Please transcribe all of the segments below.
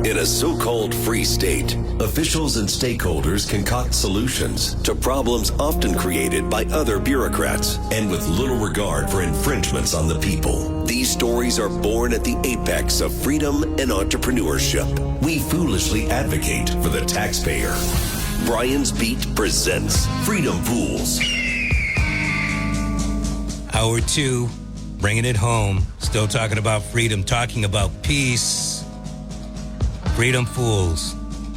In a so-called free state, officials and stakeholders concoct solutions to problems often created by other bureaucrats and with little regard for infringements on the people. These stories are born at the apex of freedom and entrepreneurship. We foolishly advocate for the taxpayer. Brian's Beat presents Freedom Fools. Hour 2, bringing it home. Still talking about freedom, talking about peace. Freedom Fools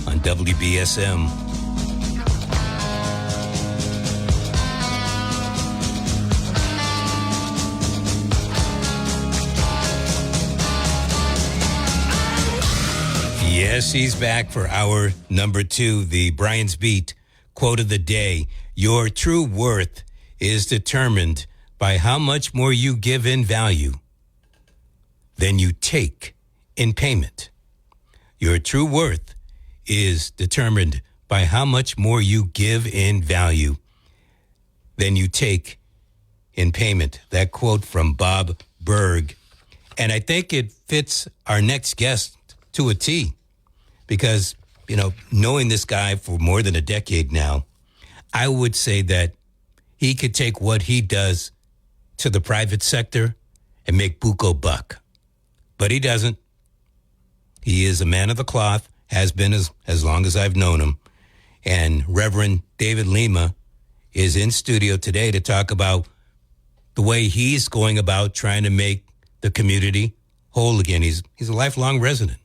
on WBSM. Yes, he's back for hour number 2, the Brian's Beat quote of the day. Your true worth is determined by how much more you give in value than you take in payment. Your true worth is determined by how much more you give in value than you take in payment. That quote from Bob Berg. And I think it fits our next guest to a T. Because, you know, knowing this guy for more than a decade now, I would say that he could take what he does to the private sector and make buco buck. But he doesn't. He is a man of the cloth, has been as long as I've known him. And Reverend David Lima is in studio today to talk about the way he's going about trying to make the community whole again. He's a lifelong resident.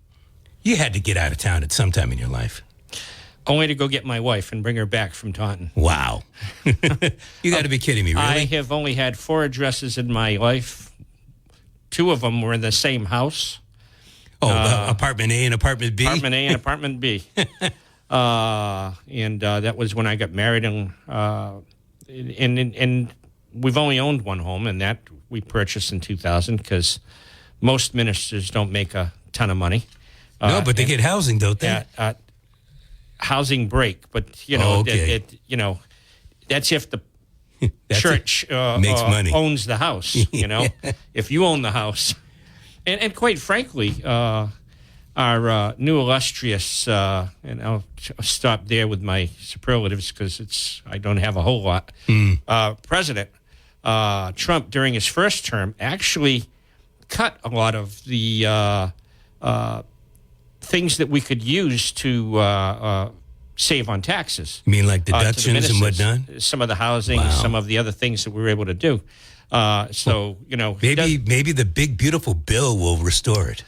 You had to get out of town at some time in your life. Only to go get my wife and bring her back from Taunton. Wow. You got to be kidding me, really? I have only had 4 addresses in my life. 2 of them were in the same house. Oh, apartment A and apartment B? Apartment A and apartment B. And that was when I got married. And we've only owned one home, and that we purchased in 2000 because most ministers don't make a ton of money. No, but they get housing, don't they? Housing break, but you know, that's if the church makes money. Owns the house. You know, if you own the house, and quite frankly, our new illustrious, and I'll stop there with my superlatives because I don't have a whole lot. President Trump, during his first term, actually cut a lot of the things that we could use to save on taxes. You mean like deductions and whatnot? Some of the housing, some of the other things that we were able to do. You know, maybe the big beautiful bill will restore it.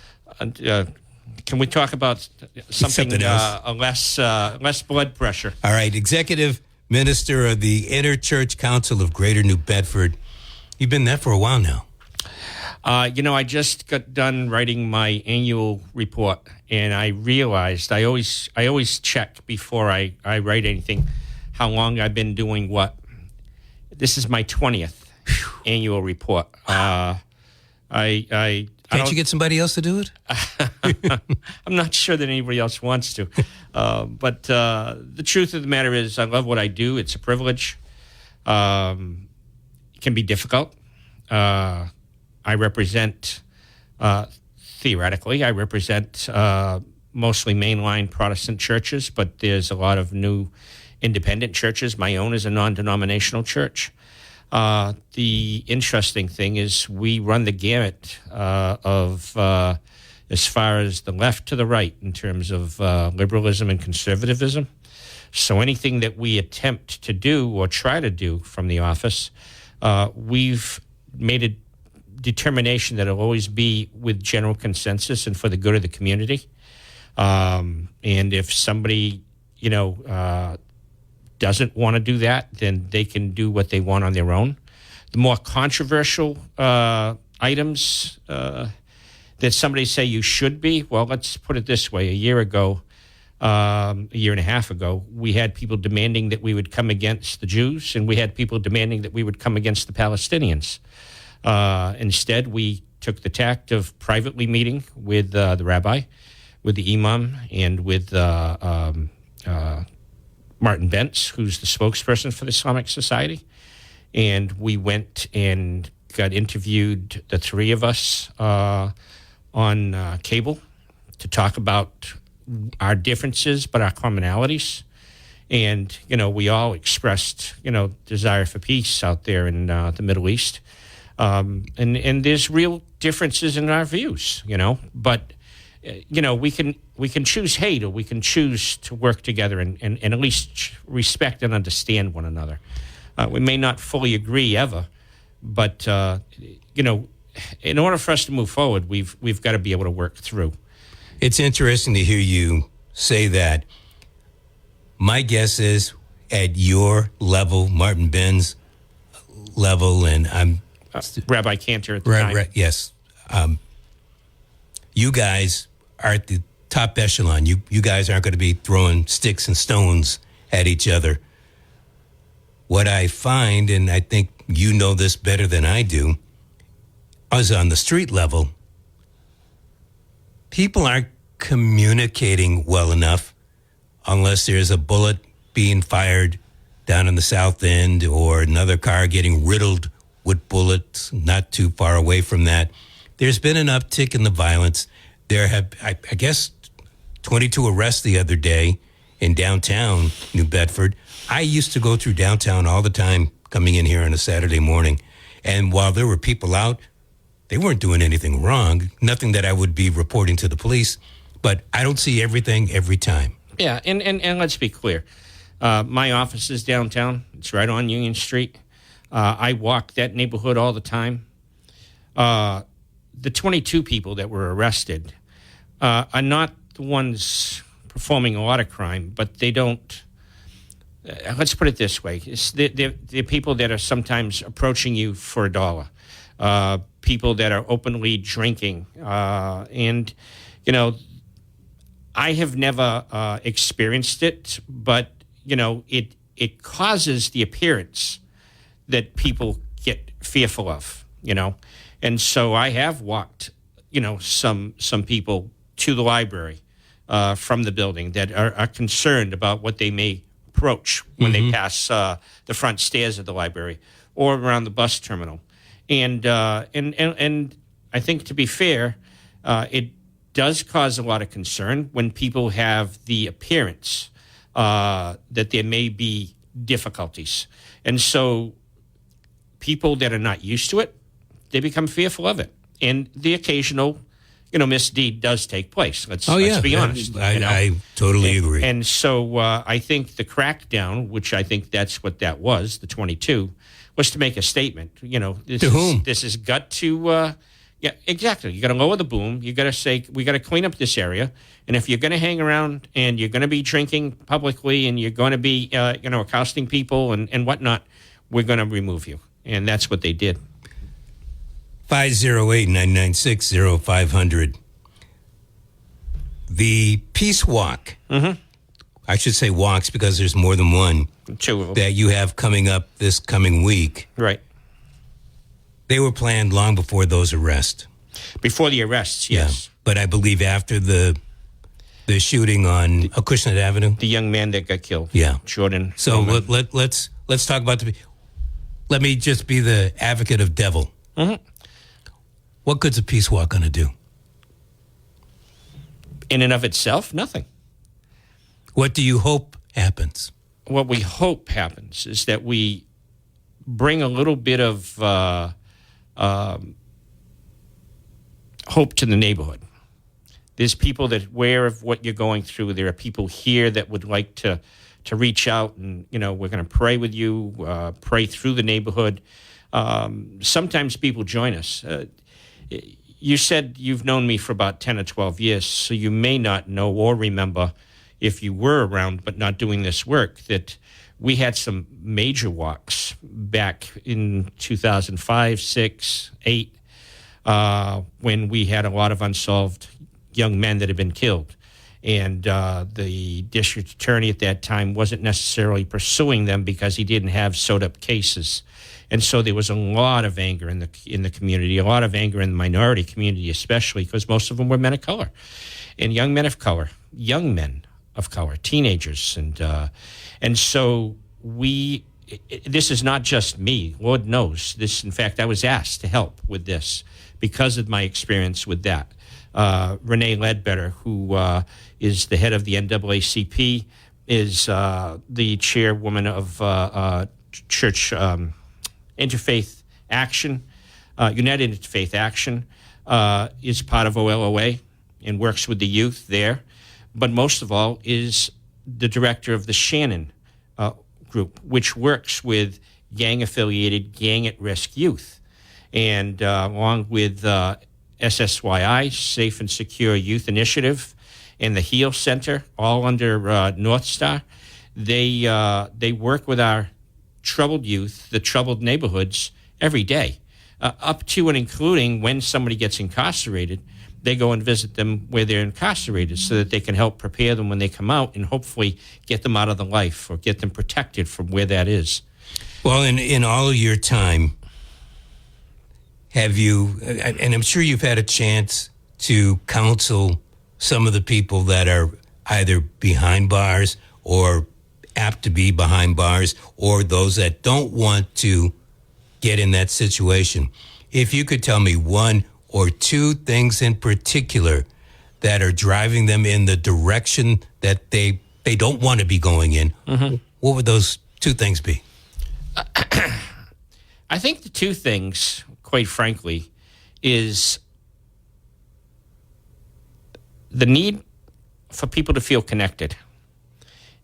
Can we talk about something else? less blood pressure? All right, Executive Minister of the Interchurch Council of Greater New Bedford. You've been there for a while now. You know, I just got done writing my annual report, and I realized I always check before I write anything how long I've been doing what. This is my 20th annual report. Can't you get somebody else to do it? I'm not sure that anybody else wants to. But the truth of the matter is I love what I do. It's a privilege. It can be difficult. I represent, theoretically, mostly mainline Protestant churches, but there's a lot of new independent churches. My own is a non-denominational church. The interesting thing is we run the gamut of as far as the left to the right in terms of liberalism and conservatism. So anything that we attempt to do or try to do from the office, we've made a determination that it'll always be with general consensus and for the good of the community. And if somebody, doesn't want to do that, then they can do what they want on their own. The more controversial items that somebody say you should be, well, let's put it this way. A year and a half ago, we had people demanding that we would come against the Jews, and we had people demanding that we would come against the Palestinians. Instead, we took the tact of privately meeting with the rabbi, with the imam, and with Martin Bentz, who's the spokesperson for the Islamic Society. And we went and got interviewed, the 3 of us, on cable to talk about our differences, but our commonalities. And, we all expressed, desire for peace out there in the Middle East. And there's real differences in our views, but, we can choose hate, or we can choose to work together and at least respect and understand one another. We may not fully agree ever, but, in order for us to move forward, we've got to be able to work through. It's interesting to hear you say that. My guess is at your level, Martin Ben's level, and I'm Rabbi Cantor at the time. Yes. You guys are at the top echelon. You guys aren't going to be throwing sticks and stones at each other. What I find, and I think you know this better than I do, is on the street level, people aren't communicating well enough unless there's a bullet being fired down in the south end or another car getting riddled with bullets not too far away from that. There's been an uptick in the violence. There have, I guess, 22 arrests the other day in downtown New Bedford. I used to go through downtown all the time coming in here on a Saturday morning. And while there were people out, they weren't doing anything wrong, nothing that I would be reporting to the police. But I don't see everything every time. Yeah, and let's be clear. My office is downtown. It's right on Union Street. I walk that neighborhood all the time. The 22 people that were arrested are not the ones performing a lot of crime, but they don't. Let's put it this way: they're people that are sometimes approaching you for $1. People that are openly drinking, and I have never experienced it, but it causes the appearance that people get fearful of, and so I have walked, some people to the library from the building that are concerned about what they may approach when they pass the front stairs of the library or around the bus terminal, and I think, to be fair, it does cause a lot of concern when people have the appearance that there may be difficulties. And so people that are not used to it, they become fearful of it. And the occasional, misdeed does take place. Let's be honest. I totally agree. And so I think the crackdown, which I think that's what that was, the 22, was to make a statement. Whom? This has got to... Yeah, exactly. You got to lower the boom. You got to say, we got to clean up this area. And if you're going to hang around and you're going to be drinking publicly and you're going to be, accosting people and whatnot, we're going to remove you. And that's what they did. 508-996-0500. The Peace Walk. Mm-hmm. I should say walks because there's more than one. Two of them. That you have coming up this coming week. Right. They were planned long before those arrests. Before the arrests, yes. Yeah, but I believe after the shooting on Acushnet Avenue. The young man that got killed. Yeah. Jordan. So let's talk about let me just be the advocate of devil. Mm-hmm. What good's a peace walk going to do? In and of itself, nothing. What do you hope happens? What we hope happens is that we bring a little bit of hope to the neighborhood. There's people that are aware of what you're going through. There are people here that would like to reach out and, we're going to pray with you, pray through the neighborhood. Sometimes people join us. You said you've known me for about 10 or 12 years, so you may not know or remember, if you were around but not doing this work, that we had some major walks back in 2005, 6, 8, when we had a lot of unsolved young men that had been killed. And the district attorney at that time wasn't necessarily pursuing them because he didn't have sewed-up cases. And so there was a lot of anger in the community, a lot of anger in the minority community especially, because most of them were men of color. And young men of color, teenagers. And so this is not just me. Lord knows this. In fact, I was asked to help with this because of my experience with that. Renee Ledbetter, who is the head of the NAACP, is the chairwoman of Church Interfaith Action, United Interfaith Action, is part of OLOA and works with the youth there. But most of all is the director of the Shannon group, which works with gang-affiliated, gang-at-risk youth. And along with SSYI, Safe and Secure Youth Initiative, and the HEAL Center, all under North Star, they work with our troubled youth, the troubled neighborhoods, every day, up to and including when somebody gets incarcerated. They go and visit them where they're incarcerated so that they can help prepare them when they come out and hopefully get them out of the life or get them protected from where that is. Well, in all of your time, have you, and I'm sure you've had a chance to counsel some of the people that are either behind bars or apt to be behind bars, or those that don't want to get in that situation. If you could tell me one or two things in particular that are driving them in the direction that they don't want to be going in, what would those two things be? I think the two things, quite frankly, is the need for people to feel connected.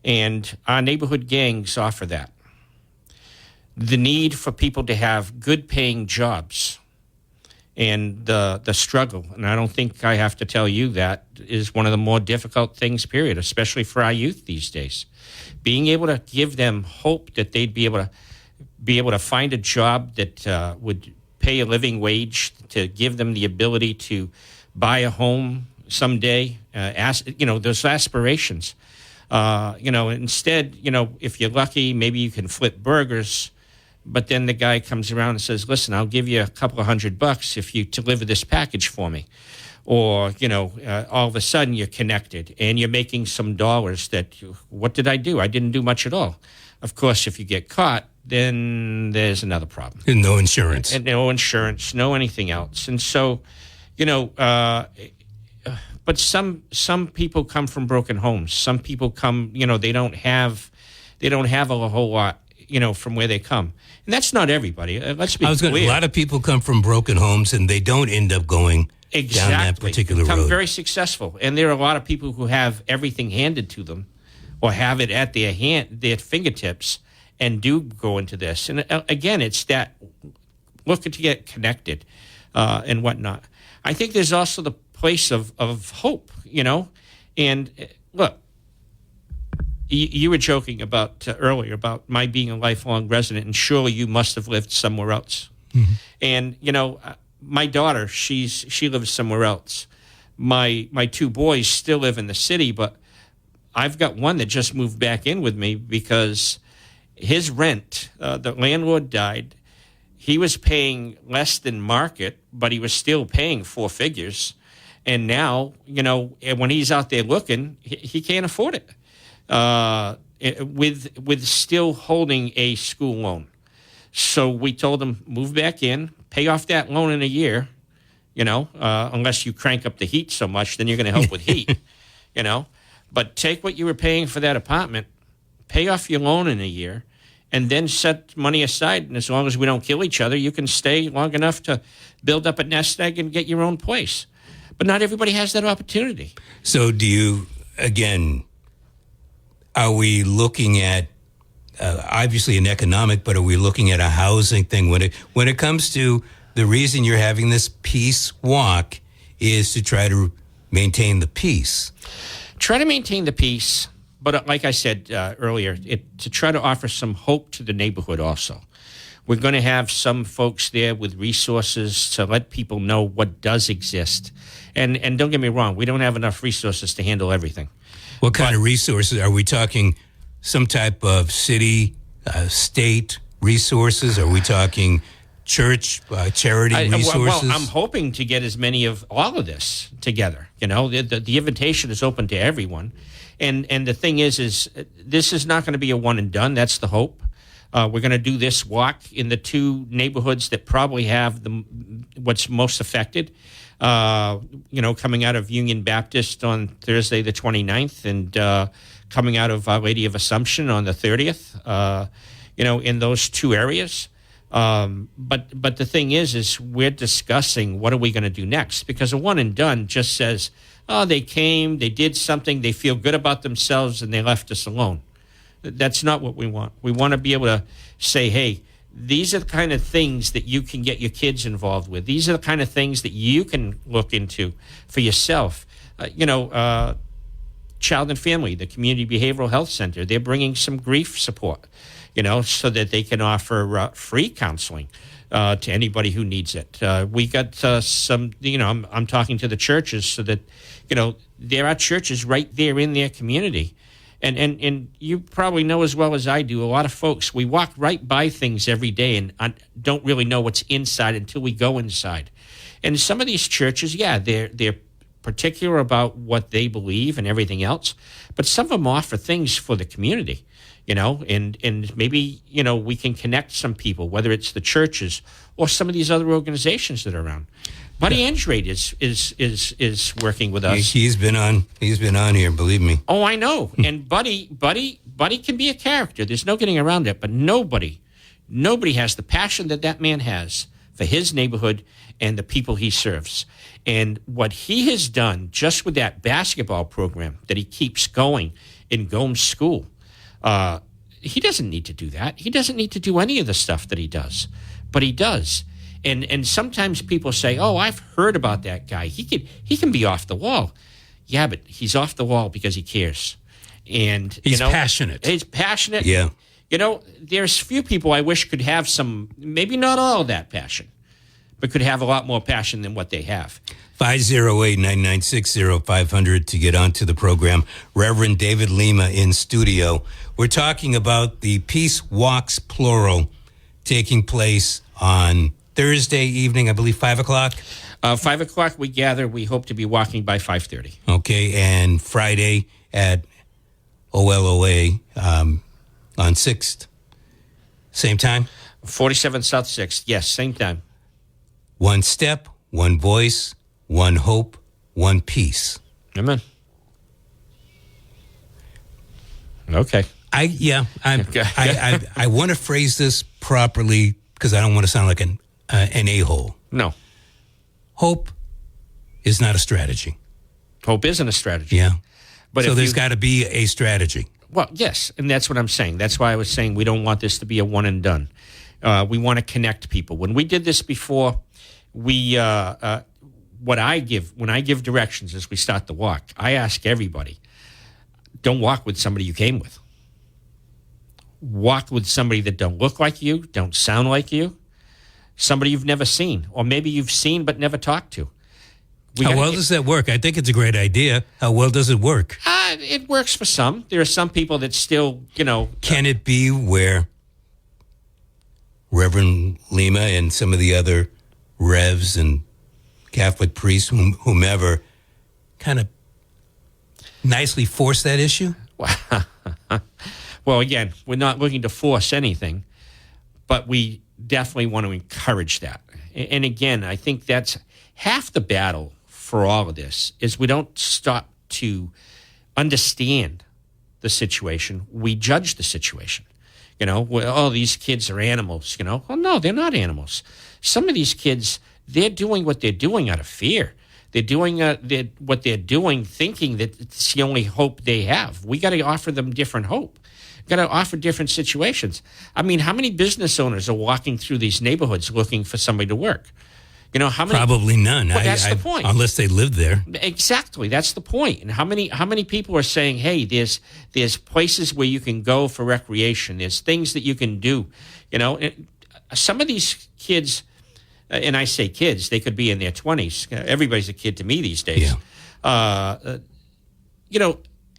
And our neighborhood gangs offer that. The need for people to have good paying jobs and the struggle. And I don't think I have to tell you that is one of the more difficult things, period, especially for our youth these days. Being able to give them hope that they'd be able to find a job that would pay a living wage, to give them the ability to buy a home someday, those aspirations. Instead, if you're lucky, maybe you can flip burgers, but then the guy comes around and says, listen, I'll give you a couple of $100 if you deliver this package for me. Or, all of a sudden you're connected and you're making some dollars what did I do? I didn't do much at all. Of course, if you get caught, then there's another problem. And no insurance. And no insurance, no anything else. And so, but some people come from broken homes. Some people come, they don't have a whole lot, from where they come. And that's not everybody. Let's be clear. A lot of people come from broken homes and they don't end up going down that particular road. Become very successful. And there are a lot of people who have everything handed to them or have it at their fingertips and do go into this. And again, it's that looking to get connected and whatnot. I think there's also the place of hope, And look, you were joking about earlier about my being a lifelong resident, and surely you must have lived somewhere else. Mm-hmm. And, my daughter, she lives somewhere else. My two boys still live in the city, but I've got one that just moved back in with me because his rent, the landlord died. He was paying less than market, but he was still paying four figures. And now, when he's out there looking, he can't afford it. With still holding a school loan. So we told him, move back in, pay off that loan in a year, unless you crank up the heat so much, then you're going to help with heat, But take what you were paying for that apartment, pay off your loan in a year, and then set money aside. And as long as we don't kill each other, you can stay long enough to build up a nest egg and get your own place. But not everybody has that opportunity. So do you, again, are we looking at obviously an economic, but are we looking at a housing thing? When it comes to the reason you're having this peace walk is to try to maintain the peace. Try to maintain the peace, but like I said earlier, to try to offer some hope to the neighborhood also. We're going to have some folks there with resources to let people know what does exist. And don't get me wrong, we don't have enough resources to handle everything. What kind of resources? Are we talking some type of city, state resources? Are we talking church, charity resources? Well, I'm hoping to get as many of all of this together. The invitation is open to everyone. And the thing is this is not going to be a one and done. That's the hope. We're going to do this walk in the two neighborhoods that probably have what's most affected. coming out of Union Baptist on Thursday the 29th and coming out of Our Lady of Assumption on the 30th, in those two areas. But the thing is we're discussing what are we going to do next, because a one and done just says, oh, they came, they did something, they feel good about themselves, and they left us alone. That's not what we want. We want to be able to say, hey, these are the kind of things that you can get your kids involved with. These are the kind of things that you can look into for yourself. Child and Family, the Community Behavioral Health Center, they're bringing some grief support, so that they can offer free counseling to anybody who needs it. We got some, I'm talking to the churches so that, there are churches right there in their community. And you probably know as well as I do, a lot of folks, we walk right by things every day and don't really know what's inside until we go inside. And some of these churches, they're particular about what they believe and everything else, but some of them offer things for the community, and maybe, we can connect some people, whether it's the churches or some of these other organizations that are around. Buddy Andrade is working with us. He's been on here, believe me. Oh, I know. And Buddy can be a character. There's no getting around it. But nobody has the passion that man has for his neighborhood and the people he serves. And what he has done just with that basketball program that he keeps going in Gomes School, he doesn't need to do that. He doesn't need to do any of the stuff that he does, but he does. And sometimes people say, "Oh, I've heard about that guy. He can be off the wall." Yeah, but he's off the wall because he cares, and he's passionate. He's passionate. Yeah. There's few people I wish could have some, maybe not all of that passion, but could have a lot more passion than what they have. 508-9960-500 to get onto the program. Reverend David Lima in studio. We're talking about the Peace Walks, plural, taking place on Thursday evening, I believe 5 o'clock. 5 o'clock we gather. We hope to be walking by 5:30. Okay, and Friday at OLOA on 6th. Same time? 47 South 6th. Yes, same time. One step, one voice, one hope, one peace. Amen. Okay. I want to phrase this properly because I don't want to sound like an a-hole. No. Hope is not a strategy. Hope isn't a strategy. Yeah. But so there's got to be a strategy. Well, yes, and that's what I'm saying. That's why I was saying we don't want this to be a one and done. We want to connect people. When we did this before, when I give directions as we start the walk, I ask everybody, don't walk with somebody you came with. Walk with somebody that don't look like you, don't sound like you, somebody you've never seen, or maybe you've seen but never talked to. How well does that work? I think it's a great idea. How well does it work? It works for some. There are some people that still, Can it be where Reverend Lima and some of the other revs and Catholic priests, whomever, kind of nicely force that issue? Well, again, we're not looking to force anything, but we definitely want to encourage that. And again, I think that's half the battle for all of this is we don't stop to understand the situation. We judge the situation. These kids are animals, Well, no, they're not animals. Some of these kids, they're doing what they're doing out of fear. They're doing what they're doing thinking that it's the only hope they have. We got to offer them different hope. Got to offer different situations. I mean, how many business owners are walking through these neighborhoods looking for somebody to work? How many? Probably none. Well, that's the point. Unless they live there. Exactly, that's the point. And how many people are saying, "Hey, there's places where you can go for recreation. There's things that you can do." Some of these kids, and I say kids, they could be in their 20s. Everybody's a kid to me these days. Yeah.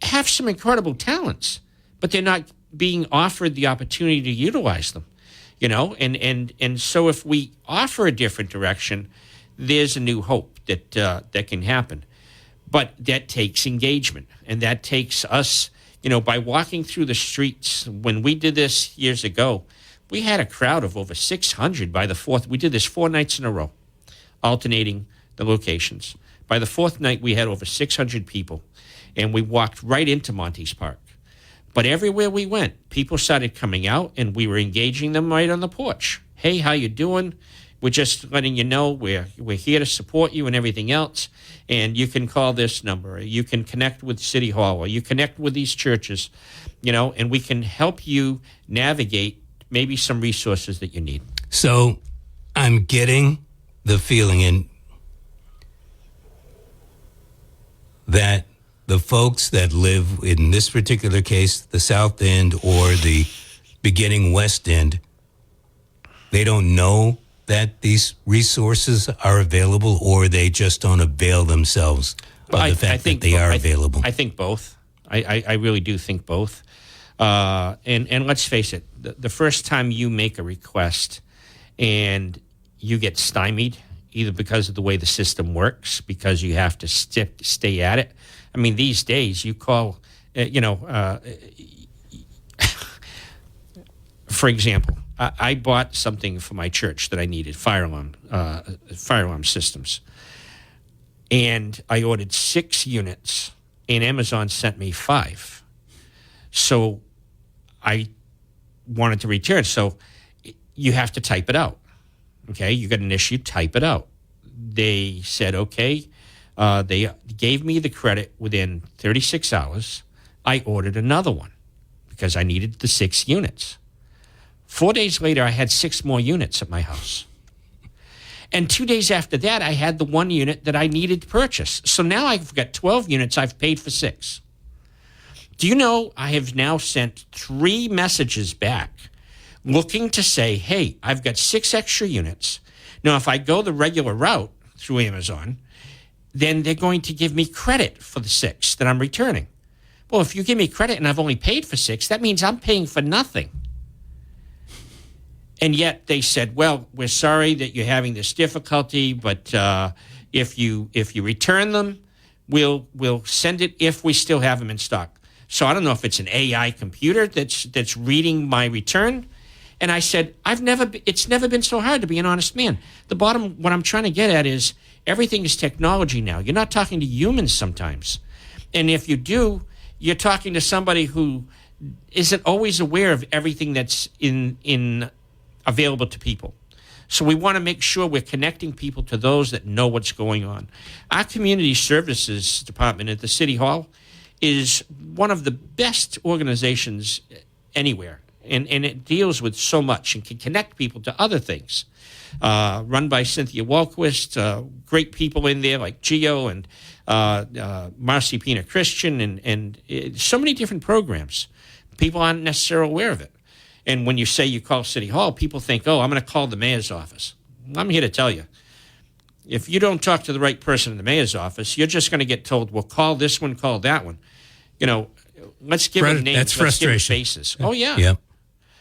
Have some incredible talents, but they're not being offered the opportunity to utilize them. And so if we offer a different direction, there's a new hope that can happen. But that takes engagement, and that takes us, by walking through the streets. When we did this years ago, we had a crowd of over 600 by the 4th. We did this 4 nights in a row, alternating the locations. By the fourth night, we had over 600 people, and we walked right into Montes Park. But everywhere we went, people started coming out, and we were engaging them right on the porch. Hey, how you doing? We're just letting you know we're here to support you and everything else. And you can call this number. You can connect with City Hall, or you connect with these churches, and we can help you navigate maybe some resources that you need. So I'm getting the feeling that the folks that live in this particular case, the South End or the beginning West End, they don't know that these resources are available, or they just don't avail themselves of the fact that they are available? I think both. I really do think both. And let's face it, the first time you make a request and you get stymied, either because of the way the system works, because you have to stay at it. I mean, these days you call, for example, I bought something for my church that I needed, fire alarm systems. And I ordered 6 units, and Amazon sent me 5. So I wanted to return. So you have to type it out. Okay, you got an issue, type it out. They said, okay. They gave me the credit within 36 hours. I ordered another one because I needed the 6 units. 4 days later, I had 6 more units at my house. And 2 days after that, I had the 1 unit that I needed to purchase. So now I've got 12 units. I've paid for 6. Do you know I have now sent 3 messages back looking to say, hey, I've got 6 extra units. Now, if I go the regular route through Amazon, then they're going to give me credit for the 6 that I'm returning. Well, if you give me credit and I've only paid for 6, that means I'm paying for nothing. And yet they said, well, we're sorry that you're having this difficulty, but if you return them, we'll send it if we still have them in stock. So I don't know if it's an AI computer that's reading my return. And I said, it's never been so hard to be an honest man. What I'm trying to get at is everything is technology now. You're not talking to humans sometimes. And if you do, you're talking to somebody who isn't always aware of everything that's in available to people. So we want to make sure we're connecting people to those that know what's going on. Our community services department at the City Hall is one of the best organizations anywhere. And it deals with so much and can connect people to other things. Run by Cynthia Walquist, great people in there like Gio and Marcy Pina Christian and so many different programs. People aren't necessarily aware of it. And when you say you call City Hall, people think, oh, I'm going to call the mayor's office. I'm here to tell you, if you don't talk to the right person in the mayor's office, you're just going to get told, well, call this one, call that one. Let's give them names. That's frustration. Let's give them faces. Oh, yeah. Yep.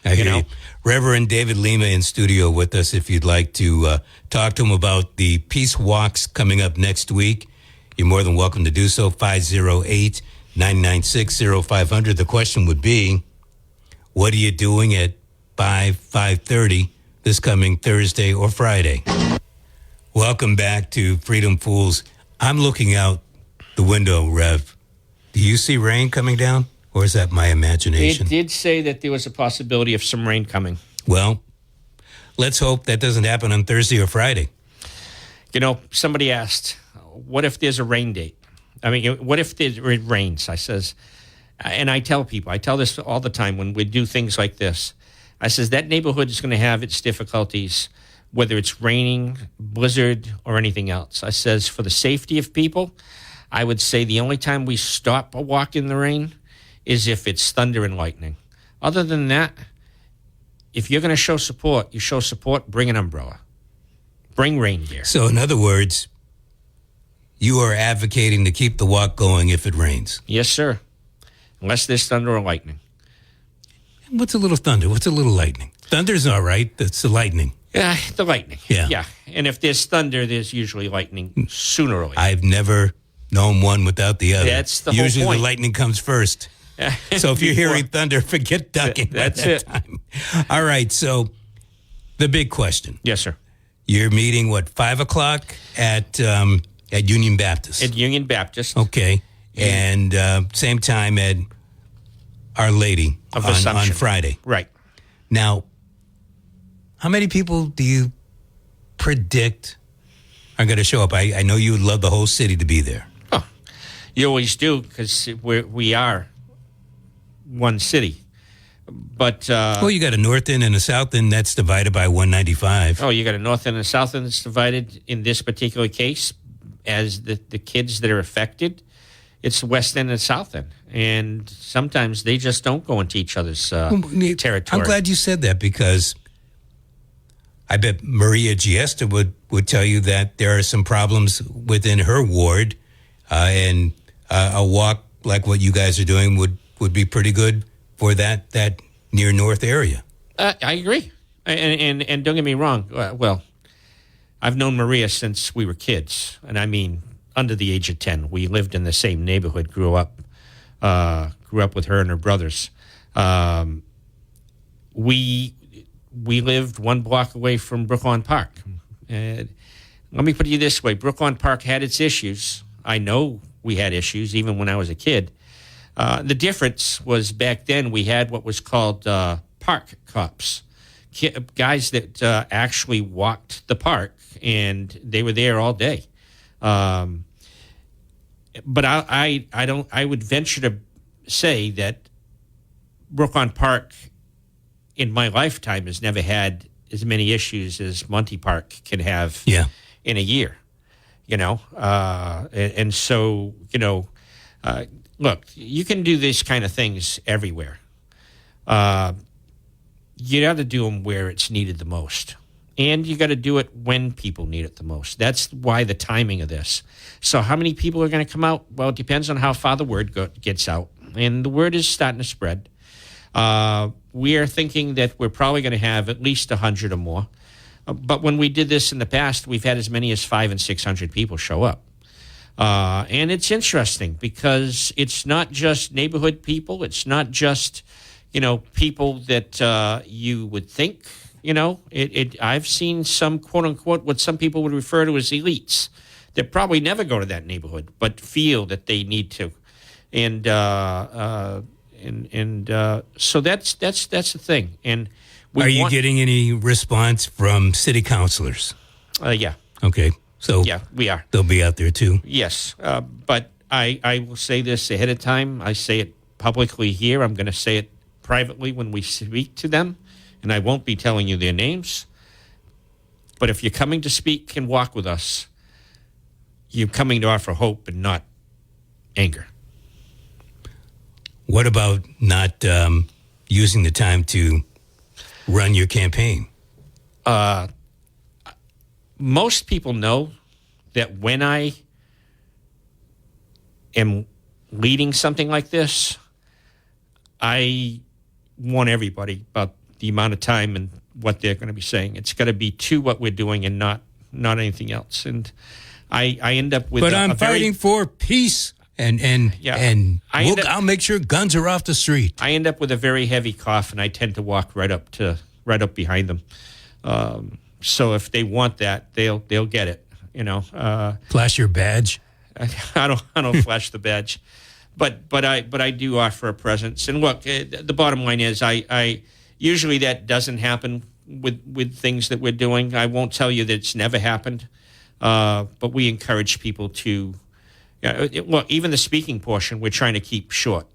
I hear you. Reverend David Lima in studio with us if you'd like to talk to him about the Peace Walks coming up next week. You're more than welcome to do so. 508-996-0500. The question would be, what are you doing at 5:30 this coming Thursday or Friday? Welcome back to Freedom Fools. I'm looking out the window, Rev. Do you see rain coming down? Or is that my imagination? It did say that there was a possibility of some rain coming. Well, let's hope that doesn't happen on Thursday or Friday. Somebody asked, what if there's a rain date? I mean, what if it rains? I says, and I tell people, I tell this all the time when we do things like this. I says, that neighborhood is going to have its difficulties, whether it's raining, blizzard, or anything else. I says, for the safety of people, I would say the only time we stop a walk in the rain is if it's thunder and lightning. Other than that, if you're going to show support, you show support, bring an umbrella. Bring rain gear. So in other words, you are advocating to keep the walk going if it rains. Yes, sir. Unless there's thunder or lightning. What's a little thunder? What's a little lightning? Thunder's all right. That's the lightning. Yeah, the lightning. Yeah. And if there's thunder, there's usually lightning sooner or later. I've never known one without the other. That's the whole point. Usually the lightning comes first. So if you're hearing thunder, forget ducking. That's by that it. time. All right. So the big question. Yes, sir. You're meeting, 5 o'clock at Union Baptist? At Union Baptist. Okay. And same time at Our Lady of on Assumption. Friday. Right. Now, how many people do you predict are going to show up? I know you would love the whole city to be there. Oh, you always do, because we are one city. But well, you got a north end and a south end that's divided by 195. Oh, you got a north end and a south end that's divided. In this particular case, as the kids that are affected, it's the west end and south end. And sometimes they just don't go into each other's territory. I'm glad you said that, because I bet Maria Giesta would tell you that there are some problems within her ward, and a walk like what you guys are doing would be pretty good for that near north area. I agree. And don't get me wrong. Well, I've known Maria since we were kids. And I mean, under the age of 10. We lived in the same neighborhood, grew up with her and her brothers. We lived 1 block away from Brooklawn Park. Let me put it this way. Brooklawn Park had its issues. I know we had issues even when I was a kid. The difference was back then we had what was called park cops, guys that actually walked the park, and they were there all day. But I would venture to say that Brooklawn Park in my lifetime has never had as many issues as Monty Park can have in a year, and so, look, you can do these kind of things everywhere. You got to do them where it's needed the most. And you got to do it when people need it the most. That's why the timing of this. So how many people are going to come out? Well, it depends on how far the word gets out. And the word is starting to spread. We are thinking that we're probably going to have at least 100 or more. But when we did this in the past, we've had as many as 500 and 600 people show up. And it's interesting because it's not just neighborhood people. It's not just, people that you would think, I've seen some, quote unquote, what some people would refer to as elites that probably never go to that neighborhood, but feel that they need to. And so that's the thing. And are you getting any response from city councilors? Yeah. Okay. So yeah, we are. They'll be out there too. Yes, but I will say this ahead of time. I say it publicly here. I'm going to say it privately when we speak to them, and I won't be telling you their names. But if you're coming to speak and walk with us, you're coming to offer hope and not anger. What about not using the time to run your campaign? Most people know that when I am leading something like this, I warn everybody about the amount of time and what they're going to be saying. It's got to be to what we're doing and not anything else. And I end up with. But I'm fighting for peace, I'll make sure guns are off the street. I end up with a very heavy cough, and I tend to walk right up behind them. So if they want that, they'll get it. Flash your badge. I don't flash the badge, but I do offer a presence. And look, the bottom line is, I usually that doesn't happen with things that we're doing. I won't tell you that it's never happened, but we encourage people to. Well, even the speaking portion, we're trying to keep short.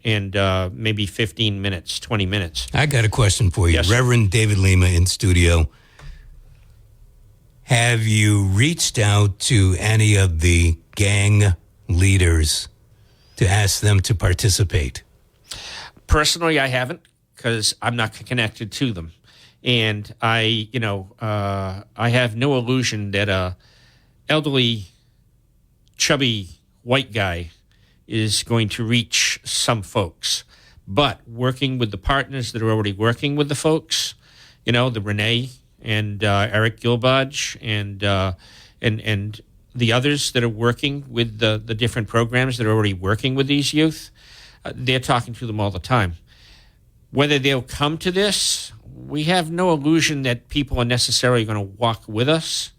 And maybe 15 minutes, 20 minutes. I got a question for you. Yes. Reverend David Lima in studio. Have you reached out to any of the gang leaders to ask them to participate? Personally, I haven't, because I'm not connected to them. And I have no illusion that a elderly, chubby white guy is going to reach some folks. But working with the partners that are already working with the folks, the Renee and Eric Gilbodge and the others that are working with the different programs that are already working with these youth, they're talking to them all the time. Whether they'll come to this, we have no illusion that people are necessarily going to walk with us,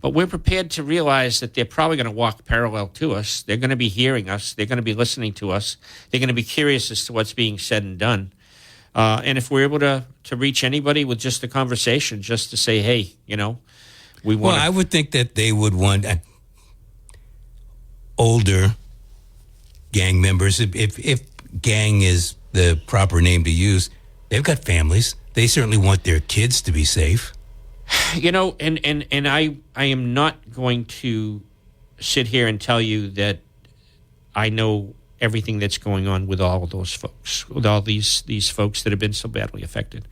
but we're prepared to realize that they're probably going to walk parallel to us. They're going to be hearing us. They're going to be listening to us. They're going to be curious as to what's being said and done. And if we're able to reach anybody with just a conversation, just to say, hey, we want. Well, I would think that they would want older gang members, if gang is the proper name to use. They've got families. They certainly want their kids to be safe. And I am not going to sit here and tell you that I know everything that's going on with all of those folks, with all these folks that have been so badly affected.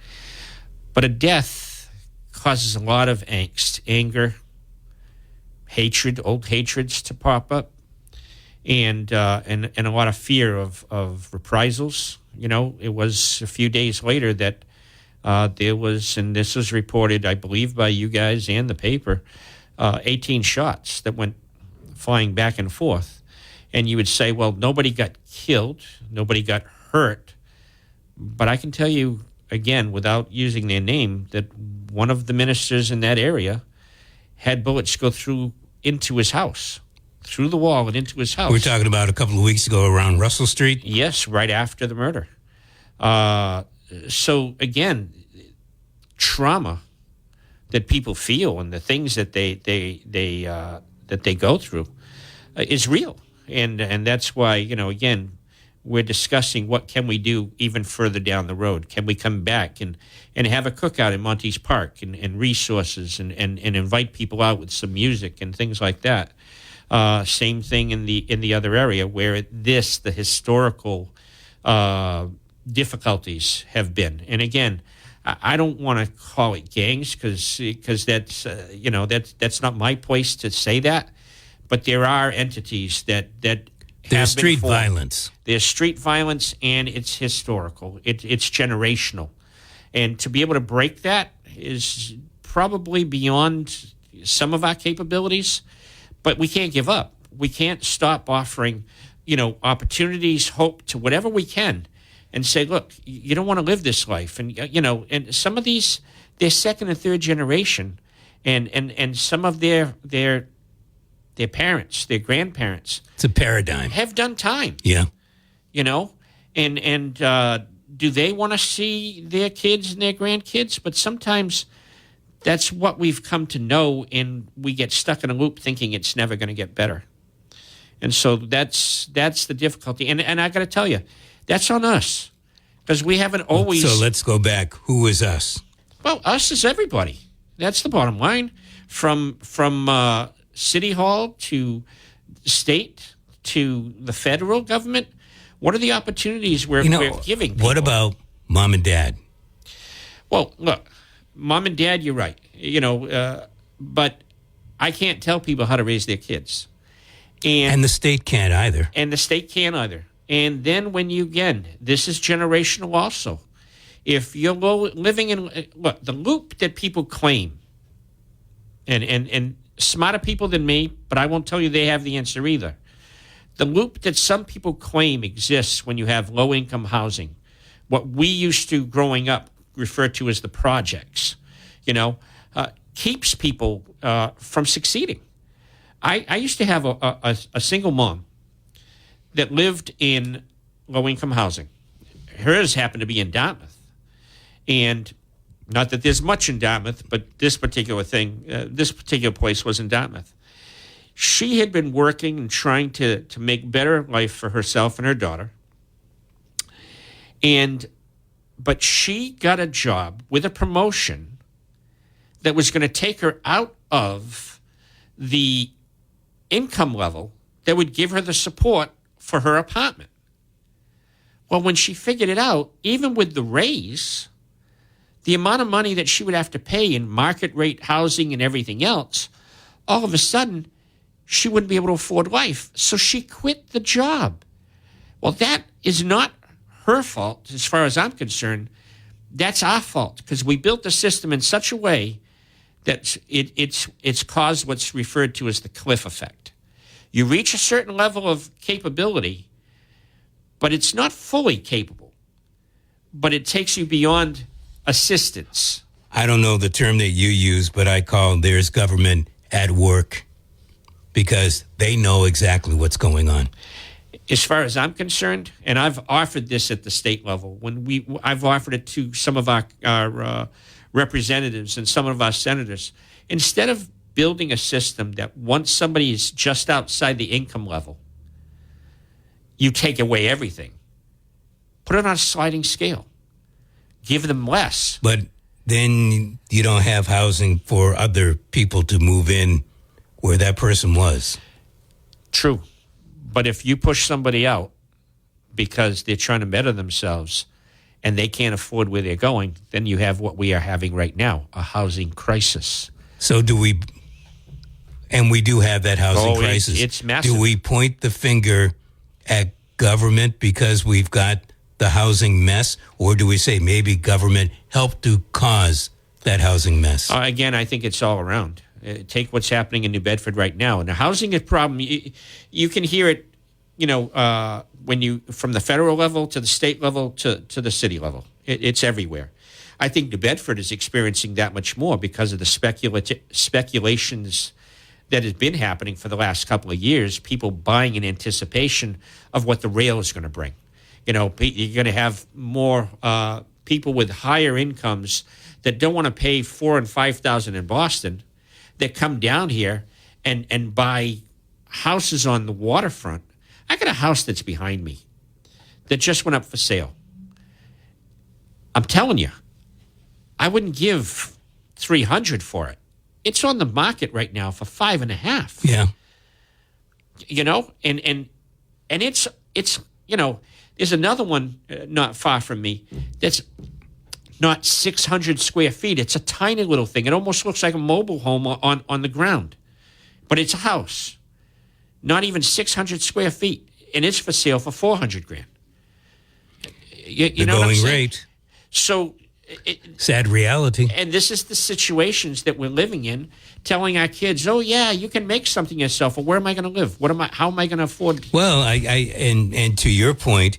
But a death causes a lot of angst, anger, hatred, old hatreds to pop up, and a lot of fear of reprisals. It was a few days later that there was, and this was reported, I believe, by you guys and the paper, 18 shots that went flying back and forth. And you would say, well, nobody got killed, nobody got hurt. But I can tell you, again, without using their name, that one of the ministers in that area had bullets go through into his house, through the wall and into his house. We're talking about a couple of weeks ago around Russell Street? Yes, right after the murder. So again, trauma that people feel and the things that they go through is real, and that's why again we're discussing what can we do even further down the road. Can we come back and have a cookout in Montes Park and resources and invite people out with some music and things like that. Same thing in the other area where the historical difficulties have been. And again, I don't want to call it gangs because that's that's not my place to say that. But there are entities that there's street violence. There's street violence, and it's historical. It's generational, and to be able to break that is probably beyond some of our capabilities. But we can't give up. We can't stop offering, opportunities, hope to whatever we can. And say, look, you don't want to live this life. And, and some of these, they're second and third generation. And some of their parents, their grandparents. It's a paradigm. Have done time. Yeah. And do they want to see their kids and their grandkids? But sometimes that's what we've come to know, and we get stuck in a loop thinking it's never going to get better. And so that's the difficulty. And I got to tell you, that's on us, because we haven't always. So let's go back. Who is us? Well, us is everybody. That's the bottom line. From City Hall to state to the federal government. What are the opportunities we're giving people? What about mom and dad? Well, look, mom and dad, you're right. But I can't tell people how to raise their kids. And the state can't either. And the state can't either. And then this is generational also. If you're living in, the loop that people claim, and smarter people than me, but I won't tell you they have the answer either. The loop that some people claim exists when you have low-income housing, what we used to, growing up, refer to as the projects, keeps people from succeeding. I used to have a single mom that lived in low-income housing. Hers happened to be in Dartmouth. And not that there's much in Dartmouth, but this particular place was in Dartmouth. She had been working and trying to make better life for herself and her daughter. But she got a job with a promotion that was going to take her out of the income level that would give her the support for her apartment. Well, when she figured it out, even with the raise, the amount of money that she would have to pay in market rate housing and everything else, all of a sudden, she wouldn't be able to afford life. So she quit the job. Well, that is not her fault, as far as I'm concerned. That's our fault, because we built the system in such a way that it's caused what's referred to as the cliff effect. You reach a certain level of capability, but it's not fully capable. but it takes you beyond assistance. I don't know the term that you use, but I call there's government at work because they know exactly what's going on. As far as I'm concerned, and I've offered this at the state level, I've offered it to some of our representatives and some of our senators. Instead of building a system that once somebody is just outside the income level, you take away everything. Put it on a sliding scale. Give them less. But then you don't have housing for other people to move in where that person was. True. But if you push somebody out because they're trying to better themselves and they can't afford where they're going, then you have what we are having right now, a housing crisis. So do we, and we do have that housing crisis. It's massive. Do we point the finger at government because we've got the housing mess, or do we say maybe government helped to cause that housing mess? Again, I think it's all around. Take what's happening in New Bedford right now. And the housing is problem, you can hear it, when you, from the federal level to the state level to the city level. It's everywhere. I think New Bedford is experiencing that much more because of the speculations that has been happening for the last couple of years, people buying in anticipation of what the rail is going to bring. You're going to have more people with higher incomes that don't want to pay $4,000 and $5,000 in Boston that come down here and buy houses on the waterfront. I got a house that's behind me that just went up for sale. I'm telling you, I wouldn't give $300 for it. It's on the market right now for $5.5. Yeah. And it's there's another one not far from me that's not 600 square feet. It's a tiny little thing. It almost looks like a mobile home on the ground. But it's a house. Not even 600 square feet. And it's for sale for $400,000. You know what I'm saying? Going rate. So... sad reality. And this is the situations that we're living in, telling our kids, oh, yeah, you can make something yourself. Well, where am I going to live? How am I going to afford? Well, and to your point,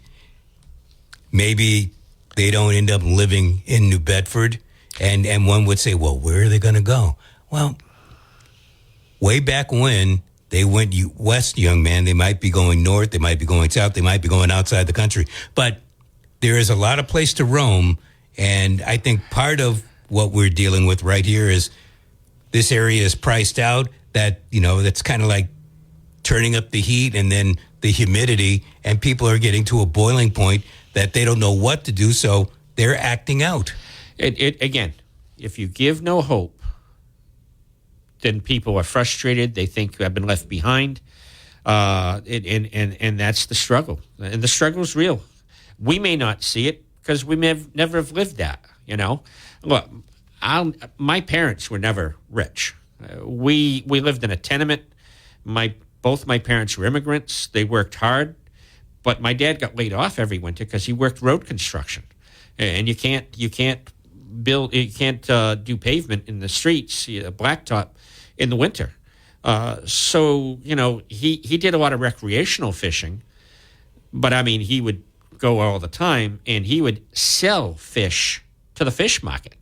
maybe they don't end up living in New Bedford. And one would say, well, where are they going to go? Well, way back when they went west, young man, they might be going north, they might be going south, they might be going outside the country. But there is a lot of place to roam. And I think part of what we're dealing with right here is this area is priced out, that, that's kind of like turning up the heat and then the humidity, and people are getting to a boiling point that they don't know what to do, so they're acting out. Again, if you give no hope, then people are frustrated. They think I've been left behind, and that's the struggle. And the struggle is real. We may not see it, because we may never have lived that, Look, my parents were never rich. We lived in a tenement. Both my parents were immigrants. They worked hard, but my dad got laid off every winter because he worked road construction, and you can't do pavement in the streets, blacktop, in the winter. So he did a lot of recreational fishing, but he would go all the time, and he would sell fish to the fish market.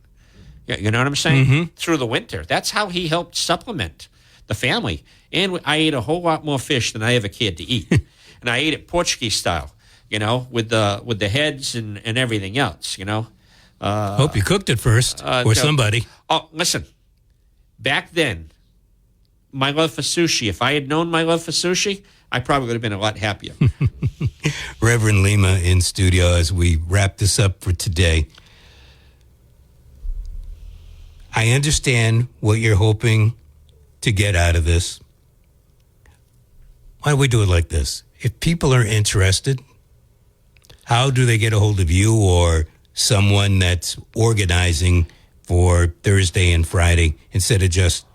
You know what I'm saying? Mm-hmm. Through the winter. That's how he helped supplement the family. And I ate a whole lot more fish than I ever cared to eat. And I ate it Portuguese style, with the heads and everything else, Hope you cooked it first, or somebody. Oh, listen. Back then, my love for sushi, if I had known my love for sushi, I probably would have been a lot happier. Reverend Lima in studio as we wrap this up for today. I understand what you're hoping to get out of this. Why don't we do it like this? If people are interested, how do they get a hold of you or someone that's organizing for Thursday and Friday instead of just,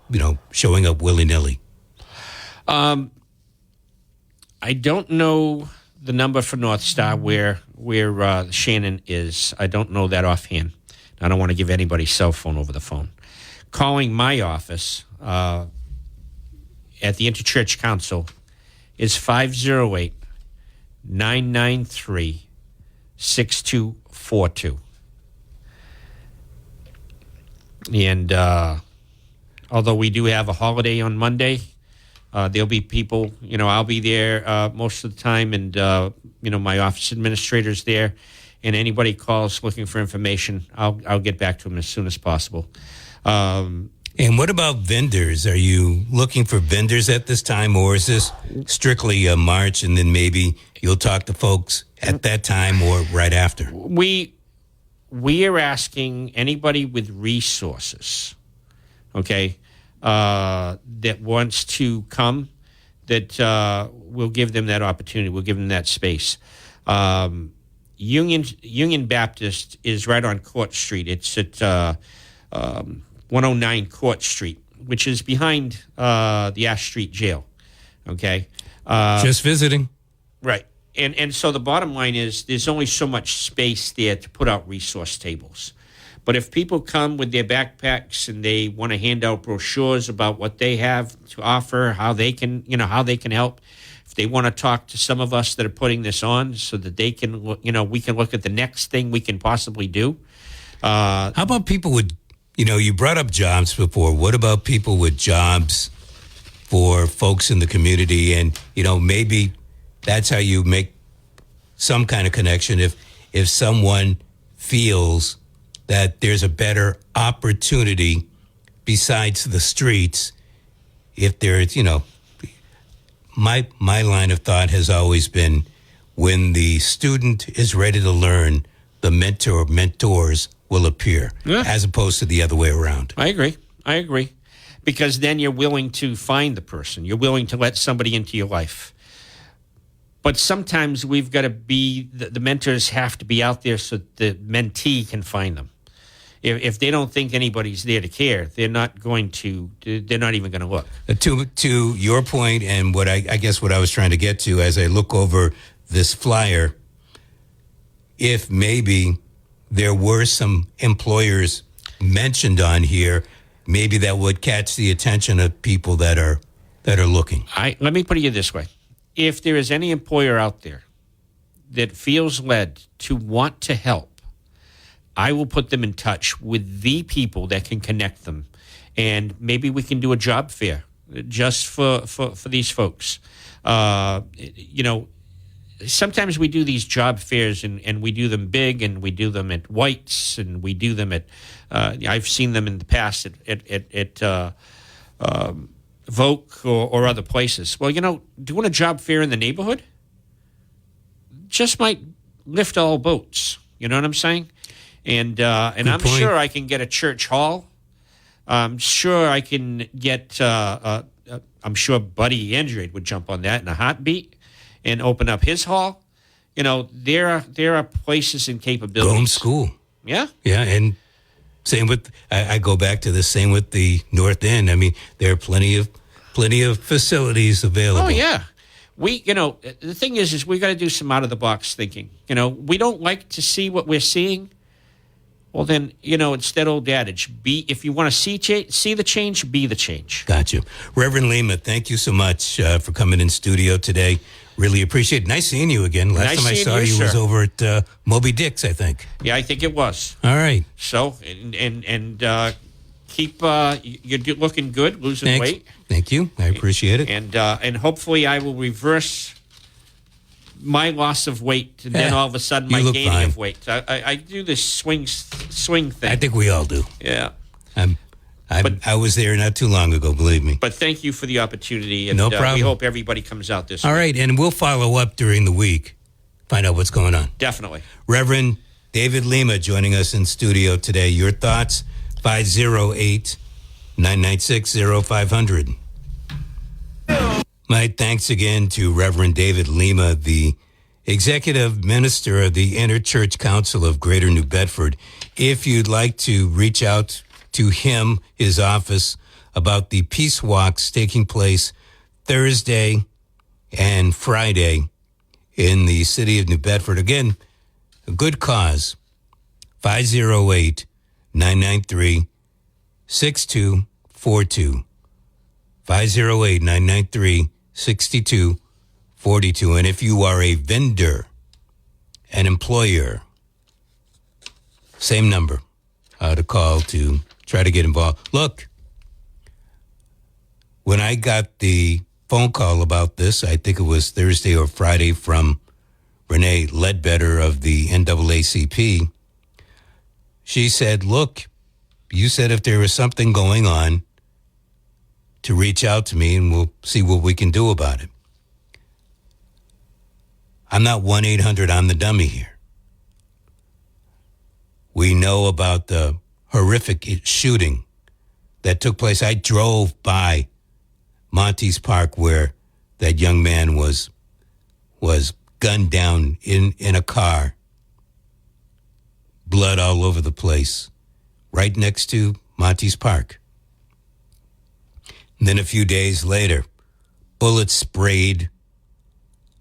showing up willy-nilly? I don't know the number for North Star where Shannon is. I don't know that offhand. I don't want to give anybody's cell phone over the phone. Calling my office at the Interchurch Council is 508-993-0500. 6242. And although we do have a holiday on Monday, there'll be people, I'll be there most of the time, and, my office administrator's there. And anybody calls looking for information, I'll get back to them as soon as possible. And what about vendors? Are you looking for vendors at this time, or is this strictly a march and then maybe you'll talk to folks at that time or right after? We are asking anybody with resources, okay, that wants to come, that we'll give them that opportunity. We'll give them that space. Union Baptist is right on Court Street. It's at 109 Court Street, which is behind the Ash Street Jail. Okay, just visiting, right? And so the bottom line is, there's only so much space there to put out resource tables. But if people come with their backpacks and they want to hand out brochures about what they have to offer, how they can help. If they want to talk to some of us that are putting this on, so that they can, we can look at the next thing we can possibly do. How about people with, you brought up jobs before. What about people with jobs for folks in the community? And, maybe that's how you make some kind of connection. If someone feels that there's a better opportunity besides the streets, if there's, my line of thought has always been, when the student is ready to learn, the mentors will appear, as opposed to the other way around. I agree. Because then you're willing to find the person. You're willing to let somebody into your life. But sometimes we've got to be, the mentors have to be out there so the mentee can find them. If they don't think anybody's there to care, they're not even going to look. To your point, and what I guess what I was trying to get to as I look over this flyer, if maybe there were some employers mentioned on here, maybe that would catch the attention of people that are looking. Let me put it this way. If there is any employer out there that feels led to want to help, I will put them in touch with the people that can connect them. And maybe we can do a job fair just for these folks. Sometimes we do these job fairs and we do them big, and we do them at White's, and we do them at, I've seen them in the past at Voc or other places. Well, doing a job fair in the neighborhood just might lift all boats. You know what I'm saying? And I'm point. sure I can get a church hall. I'm sure I can get, I'm sure Buddy Andrade would jump on that in a heartbeat and open up his hall. There are places and capabilities. Go home school. Yeah. Yeah, and same with, I go back to the same with the North End. I mean, there are plenty of facilities available. Oh, yeah. The thing is we got to do some out-of-the-box thinking. We don't like to see what we're seeing. Well, then, it's that old adage. If you want to see the change, be the change. Gotcha. Reverend Lima, thank you so much for coming in studio today. Really appreciate it. Nice seeing you again. Last time I saw you was over at Moby Dick's, I think. Yeah, I think it was. All right. So, and keep, you're looking good, losing weight. Thank you. I appreciate it. And hopefully I will reverse my loss of weight, and then all of a sudden my gaining fine. of weight. I do this swing thing. I think we all do. Yeah. I was there not too long ago, believe me. But thank you for the opportunity. And, no problem. We hope everybody comes out this week. All right, and we'll follow up during the week, find out what's going on. Definitely. Reverend David Lima joining us in studio today. Your thoughts, 508-996-0500. My thanks again to Reverend David Lima, the Executive Minister of the Interchurch Council of Greater New Bedford. If you'd like to reach out to him, his office, about the peace walks taking place Thursday and Friday in the city of New Bedford. Again, a good cause, 508-993-6242. 508-993-6242. And if you are a vendor an employer, same number to call to try to get involved. Look, when I got the phone call about this, I think it was Thursday or Friday, from Renee Ledbetter of the NAACP, she said, look, you said if there was something going on to reach out to me and we'll see what we can do about it. I'm not 1-800 I'm the dummy here. We know about the horrific shooting that took place. I drove by Montes Park where that young man was gunned down in a car. Blood all over the place, right next to Montes Park. And then a few days later, bullets sprayed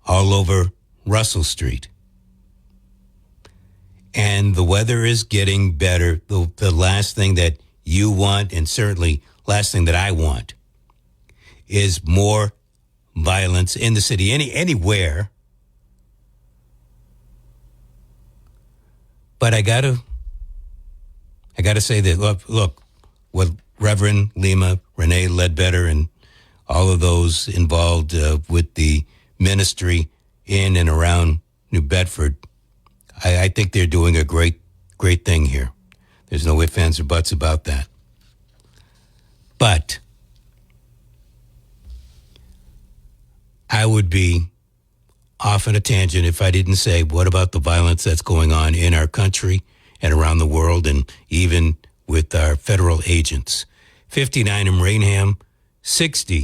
all over Russell Street. And the weather is getting better. The last thing that you want, and certainly last thing that I want, is more violence in the city, anywhere. But I gotta say that, look, what Reverend Lima, Renee Ledbetter, and all of those involved with the ministry in and around New Bedford, I think they're doing a great thing here. There's no ifs, ands, or buts about that. But I would be off on a tangent if I didn't say, what about the violence that's going on in our country and around the world, and even with our federal agents? 59 in Rainham, 60